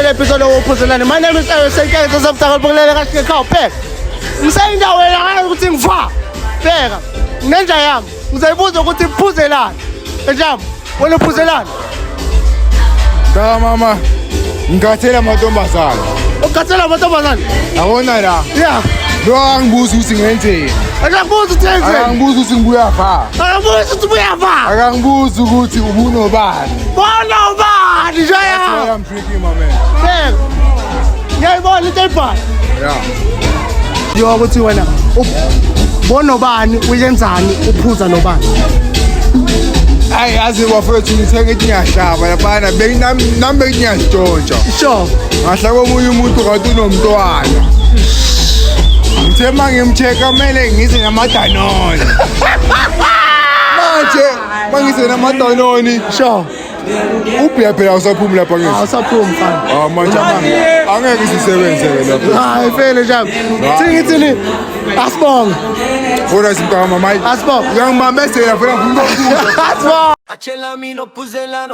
le episode of uPhuzelani. My name is Senkeng Sasabutaka Bulela kahle ekhaya pheka. Ngisayindaweni la ukuthi ngiva. Pheka. Nenja yami. Ngizayibuza ukuthi uphuzelani. Ejam. Wena uphuzelani? Cha mama. Ngikathela amantombazana. Ugathela amantombazana? Yabona la. Yeah. Lo angibuza ukuthi ngenzeni. Akangibuza ukuthi ngenzeni. Akangibuza ukuthi ngibuya pha. Akangibuza ukuthi ubuya pha. Akangibuza ukuthi ubunobani. Bona ubani nje ya. I'm drinking my man. Pheka. Ngiyayibona into ebhali. Yeah. Yo ukuthi wena bona ubani uyenzani uphuza nobani? Hayi yazi wafethu ngithenga ithi ngiyahlaba laphana benginami ngiyashontsha. Sure. Ngahla komunye umuntu kanti unomntwana. Ngithe mangimcheka kumele ngize namadanoni. Manje mangize namadanoni. Sure. Ubhiya phela usaphuma lapha ngithi. Awusaphuma mfana. Manje angeke sisebenzele lapha. Hayi phela njalo. Thingithini? Asibonge. Bona simntaka mama. Asibonge. Uyangibambezela phela ngikubuza. Asibonge. Achela mi no puzela.